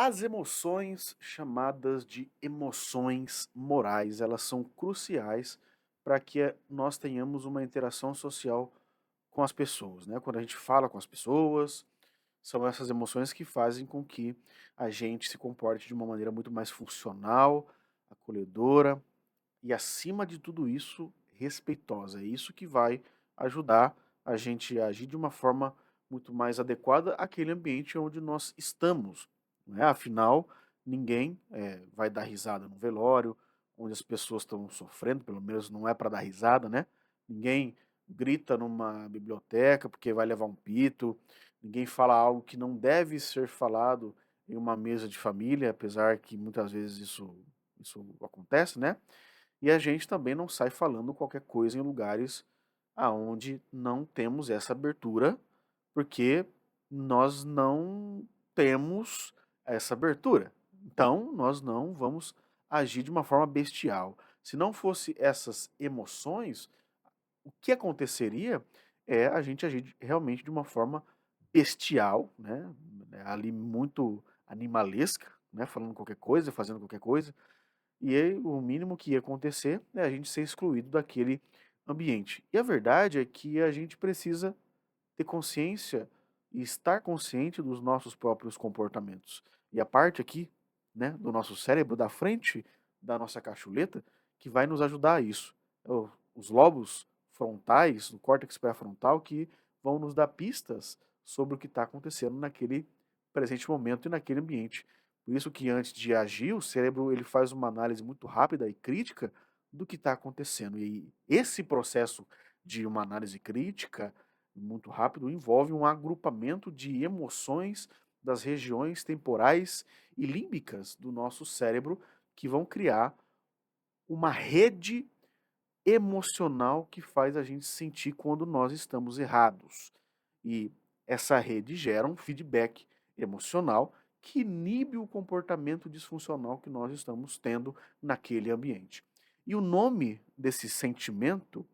As emoções, chamadas de emoções morais, elas são cruciais para que nós tenhamos uma interação social com as pessoas, né? Quando a gente fala com as pessoas, são essas emoções que fazem com que a gente se comporte de uma maneira muito mais funcional, acolhedora e, acima de tudo isso, respeitosa. É isso que vai ajudar a gente a agir de uma forma muito mais adequada àquele ambiente onde nós estamos, né? Afinal, ninguém vai dar risada no velório, onde as pessoas estão sofrendo, pelo menos não é para dar risada, né? Ninguém grita numa biblioteca porque vai levar um pito, ninguém fala algo que não deve ser falado em uma mesa de família, apesar que muitas vezes isso acontece, né? E a gente também não sai falando qualquer coisa em lugares aonde não temos essa abertura, porque nós não temos essa abertura. Então, nós não vamos agir de uma forma bestial. Se não fosse essas emoções, o que aconteceria é a gente agir realmente de uma forma bestial, né? Ali muito animalesca, né? Falando qualquer coisa, fazendo qualquer coisa. E aí, o mínimo que ia acontecer é a gente ser excluído daquele ambiente. E a verdade é que a gente precisa ter consciência e estar consciente dos nossos próprios comportamentos. E a parte aqui, né, do nosso cérebro, da frente da nossa cachuleta, que vai nos ajudar a isso. Os lobos frontais, do córtex pré-frontal, que vão nos dar pistas sobre o que está acontecendo naquele presente momento e naquele ambiente. Por isso que antes de agir, o cérebro ele faz uma análise muito rápida e crítica do que está acontecendo. E esse processo de uma análise crítica muito rápido envolve um agrupamento de emoções das regiões temporais e límbicas do nosso cérebro que vão criar uma rede emocional que faz a gente sentir quando nós estamos errados. E essa rede gera um feedback emocional que inibe o comportamento disfuncional que nós estamos tendo naquele ambiente. E o nome desse sentimento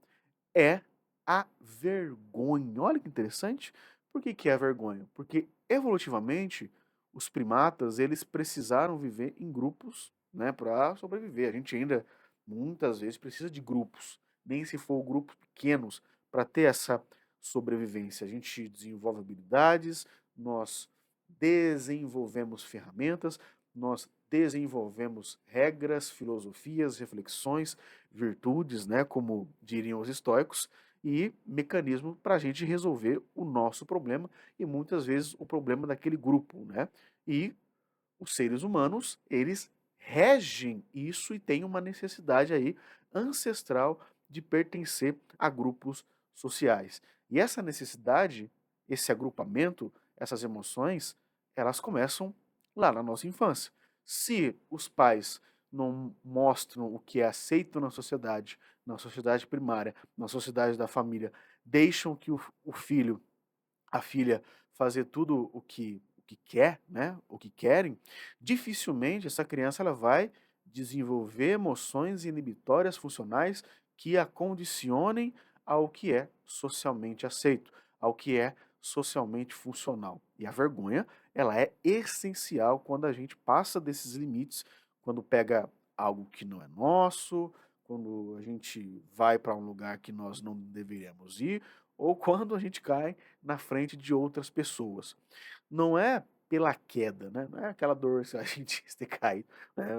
é a vergonha. Olha que interessante. Por que que é a vergonha? Porque evolutivamente os primatas eles precisaram viver em grupos, né, para sobreviver. A gente ainda muitas vezes precisa de grupos, nem se for grupos pequenos para ter essa sobrevivência. A gente desenvolve habilidades, nós desenvolvemos ferramentas, nós desenvolvemos regras, filosofias, reflexões, virtudes, né, como diriam os estoicos, e mecanismo para a gente resolver o nosso problema e muitas vezes o problema daquele grupo, né? E os seres humanos, eles regem isso e têm uma necessidade aí ancestral de pertencer a grupos sociais. E essa necessidade, esse agrupamento, essas emoções, elas começam lá na nossa infância. Se os pais não mostram o que é aceito na sociedade primária, na sociedade da família, deixam que o filho, a filha, fazer tudo o que quer, né, o que querem, dificilmente essa criança ela vai desenvolver emoções inibitórias funcionais que a condicionem ao que é socialmente aceito, ao que é socialmente funcional. E a vergonha, ela é essencial quando a gente passa desses limites, quando pega algo que não é nosso, quando a gente vai para um lugar que nós não deveríamos ir, ou quando a gente cai na frente de outras pessoas. Não é pela queda, né? Não é aquela dor se a gente ter caído, né,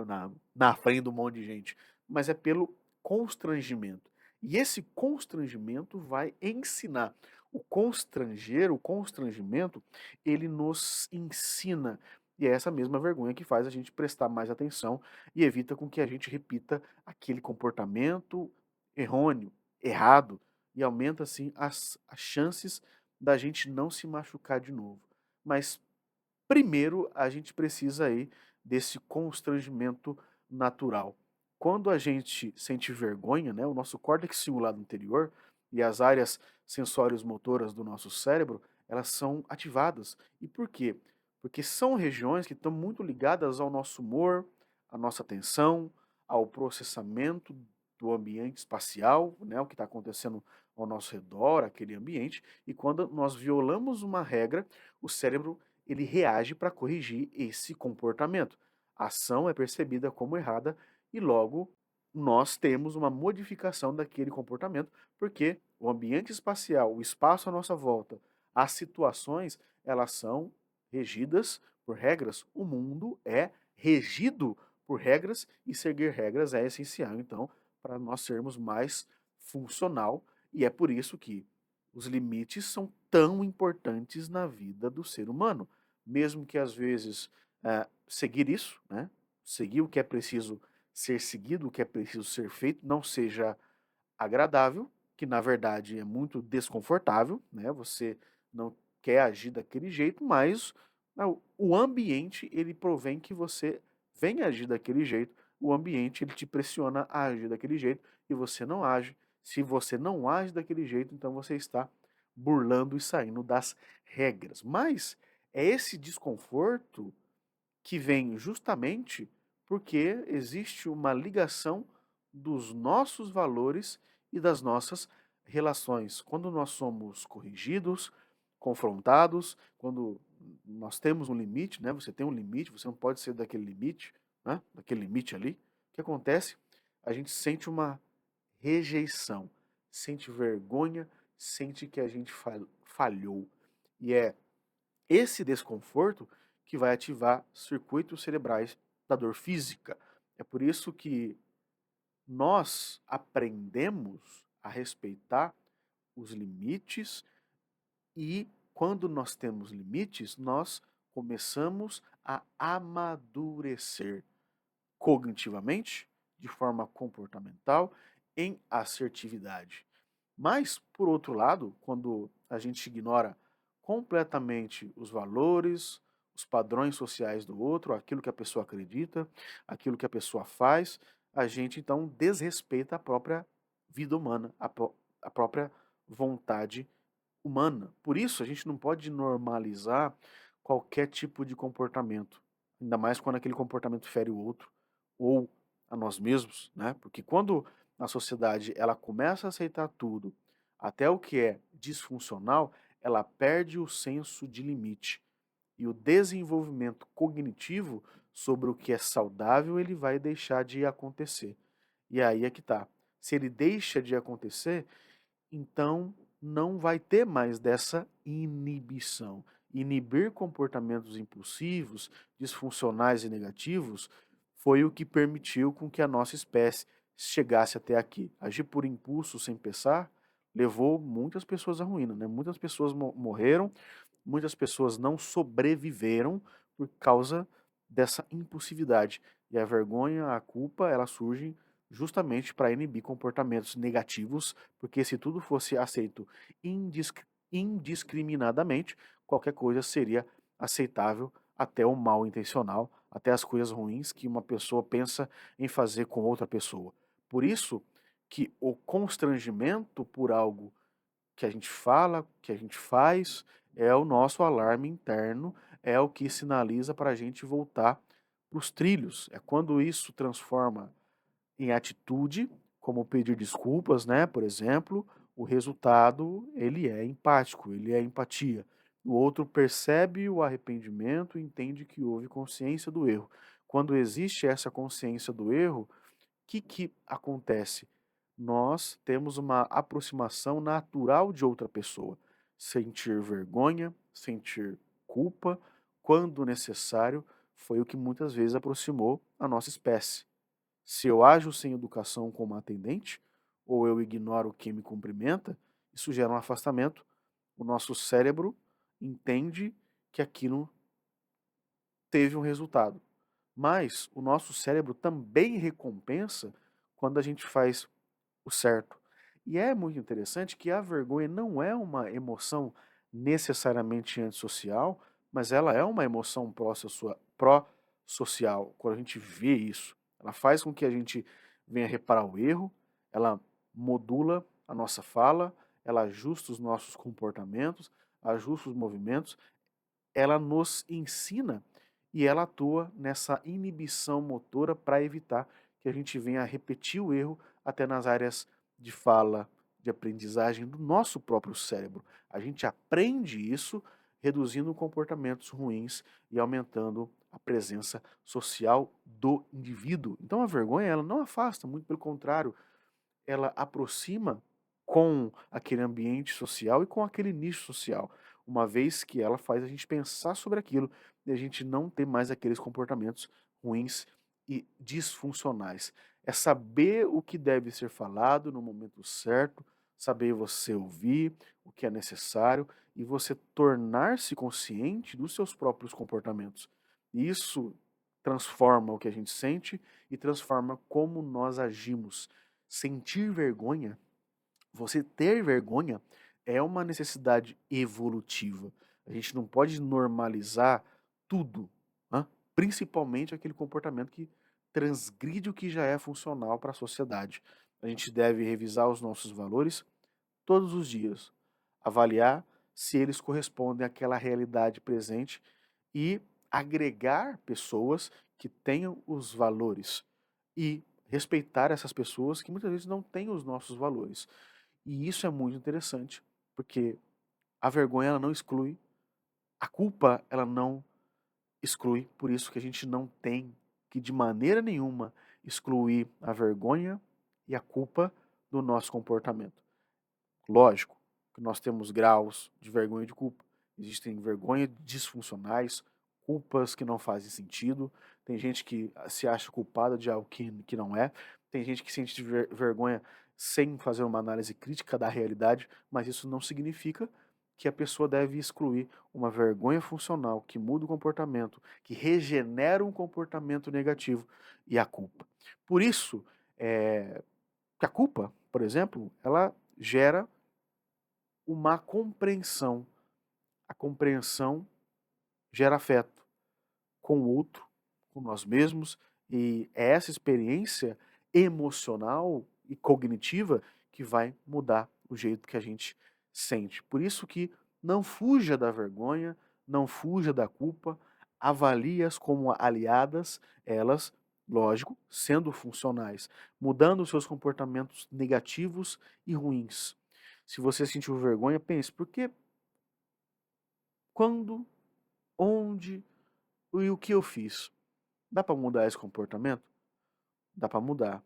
na frente de um monte de gente, mas é pelo constrangimento. E esse constrangimento vai ensinar. O constrangimento, ele nos ensina. E é essa mesma vergonha que faz a gente prestar mais atenção e evita com que a gente repita aquele comportamento errôneo, errado, e aumenta assim as chances da gente não se machucar de novo. Mas primeiro a gente precisa aí desse constrangimento natural. Quando a gente sente vergonha, né, o nosso córtex cingulado anterior e as áreas sensórias motoras do nosso cérebro, elas são ativadas. E por quê? Porque são regiões que estão muito ligadas ao nosso humor, à nossa atenção, ao processamento do ambiente espacial, né, o que está acontecendo ao nosso redor, aquele ambiente. E quando nós violamos uma regra, o cérebro ele reage para corrigir esse comportamento. A ação é percebida como errada e logo nós temos uma modificação daquele comportamento, porque o ambiente espacial, o espaço à nossa volta, as situações, elas são regidas por regras. O mundo é regido por regras e seguir regras é essencial, então, para nós sermos mais funcional, e é por isso que os limites são tão importantes na vida do ser humano, mesmo que às vezes seguir isso, né? Seguir o que é preciso ser seguido, o que é preciso ser feito, não seja agradável, que na verdade é muito desconfortável, né? Você não quer agir daquele jeito, mas o ambiente ele provém que você venha agir daquele jeito, o ambiente ele te pressiona a agir daquele jeito e você não age. Se você não age daquele jeito, então você está burlando e saindo das regras. Mas é esse desconforto que vem justamente porque existe uma ligação dos nossos valores e das nossas relações. Quando nós somos corrigidos, confrontados, quando nós temos um limite, né? Você tem um limite, você não pode ser daquele limite, né? Daquele limite ali. O que acontece? A gente sente uma rejeição, sente vergonha, sente que a gente falhou. E é esse desconforto que vai ativar circuitos cerebrais da dor física. É por isso que nós aprendemos a respeitar os limites e quando nós temos limites, nós começamos a amadurecer cognitivamente, de forma comportamental, em assertividade. Mas, por outro lado, quando a gente ignora completamente os valores, os padrões sociais do outro, aquilo que a pessoa acredita, aquilo que a pessoa faz, a gente então desrespeita a própria vida humana, a própria vontade humana. Por isso, a gente não pode normalizar qualquer tipo de comportamento, ainda mais quando aquele comportamento fere o outro ou a nós mesmos, né? Porque quando a sociedade ela começa a aceitar tudo, até o que é disfuncional, ela perde o senso de limite. E o desenvolvimento cognitivo sobre o que é saudável, ele vai deixar de acontecer. E aí é que tá. Se ele deixa de acontecer, então não vai ter mais dessa inibição. Inibir comportamentos impulsivos, disfuncionais e negativos foi o que permitiu com que a nossa espécie chegasse até aqui. Agir por impulso sem pensar levou muitas pessoas à ruína, né? Muitas pessoas morreram, muitas pessoas não sobreviveram por causa dessa impulsividade. E a vergonha, a culpa, elas surgem justamente para inibir comportamentos negativos, porque se tudo fosse aceito indiscriminadamente, qualquer coisa seria aceitável, até o mal intencional, até as coisas ruins que uma pessoa pensa em fazer com outra pessoa. Por isso que o constrangimento por algo que a gente fala, que a gente faz, é o nosso alarme interno, é o que sinaliza para a gente voltar para os trilhos. É quando isso transforma em atitude, como pedir desculpas, né? Por exemplo, o resultado ele é empático, ele é empatia. O outro percebe o arrependimento e entende que houve consciência do erro. Quando existe essa consciência do erro, o que acontece? Nós temos uma aproximação natural de outra pessoa. Sentir vergonha, sentir culpa, quando necessário, foi o que muitas vezes aproximou a nossa espécie. Se eu ajo sem educação como atendente, ou eu ignoro quem me cumprimenta, isso gera um afastamento. O nosso cérebro entende que aquilo teve um resultado. Mas o nosso cérebro também recompensa quando a gente faz o certo. E é muito interessante que a vergonha não é uma emoção necessariamente antissocial, mas ela é uma emoção pró-social. Quando a gente vê isso, ela faz com que a gente venha reparar o erro, ela modula a nossa fala, ela ajusta os nossos comportamentos, ajusta os movimentos, ela nos ensina e ela atua nessa inibição motora para evitar que a gente venha a repetir o erro até nas áreas de fala, de aprendizagem do nosso próprio cérebro. A gente aprende isso reduzindo comportamentos ruins e aumentando a presença social do indivíduo. Então a vergonha ela não afasta, muito pelo contrário, ela aproxima com aquele ambiente social e com aquele nicho social, uma vez que ela faz a gente pensar sobre aquilo e a gente não ter mais aqueles comportamentos ruins e disfuncionais. É saber o que deve ser falado no momento certo, saber você ouvir o que é necessário e você tornar-se consciente dos seus próprios comportamentos. Isso transforma o que a gente sente e transforma como nós agimos. Sentir vergonha, você ter vergonha, é uma necessidade evolutiva. A gente não pode normalizar tudo, né? Principalmente aquele comportamento que transgride o que já é funcional para a sociedade. A gente deve revisar os nossos valores todos os dias, avaliar se eles correspondem àquela realidade presente e agregar pessoas que tenham os valores e respeitar essas pessoas que muitas vezes não têm os nossos valores. E isso é muito interessante, porque a vergonha ela não exclui, a culpa ela não exclui, por isso que a gente não tem que de maneira nenhuma excluir a vergonha e a culpa do nosso comportamento. Lógico que nós temos graus de vergonha e de culpa. Existem vergonhas disfuncionais, culpas que não fazem sentido. Tem gente que se acha culpada de algo que não é. Tem gente que sente vergonha sem fazer uma análise crítica da realidade, mas isso não significa que a pessoa deve excluir uma vergonha funcional que muda o comportamento, que regenera um comportamento negativo e a culpa. Por isso, que a culpa, por exemplo, ela gera uma compreensão. A compreensão gera afeto com o outro, com nós mesmos, e é essa experiência emocional e cognitiva que vai mudar o jeito que a gente sente. Por isso que não fuja da vergonha, não fuja da culpa, avalie-as como aliadas, elas, lógico, sendo funcionais, mudando os seus comportamentos negativos e ruins. Se você sentiu vergonha, pense, por que, quando, onde e o que eu fiz? Dá para mudar esse comportamento? Dá para mudar.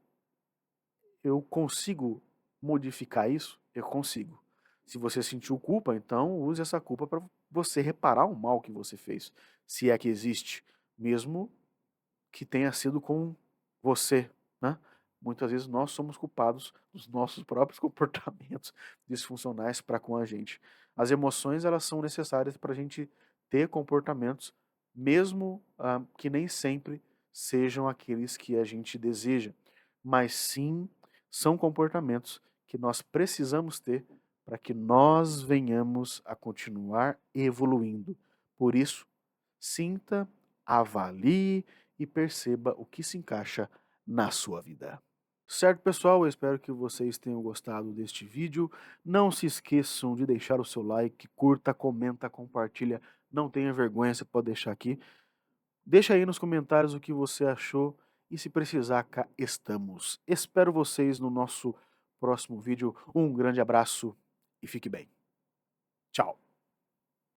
Eu consigo modificar isso? Eu consigo. Se você sentiu culpa, então use essa culpa para você reparar o mal que você fez, se é que existe, mesmo que tenha sido com você, né? Muitas vezes nós somos culpados dos nossos próprios comportamentos disfuncionais para com a gente. As emoções elas são necessárias para a gente ter comportamentos, mesmo que nem sempre sejam aqueles que a gente deseja, mas sim são comportamentos que nós precisamos ter para que nós venhamos a continuar evoluindo. Por isso, sinta, avalie e perceba o que se encaixa na sua vida. Certo, pessoal? Eu espero que vocês tenham gostado deste vídeo. Não se esqueçam de deixar o seu like, curta, comenta, compartilha. Não tenha vergonha, você pode deixar aqui. Deixa aí nos comentários o que você achou e se precisar, cá estamos. Espero vocês no nosso próximo vídeo. Um grande abraço e fique bem. Tchau!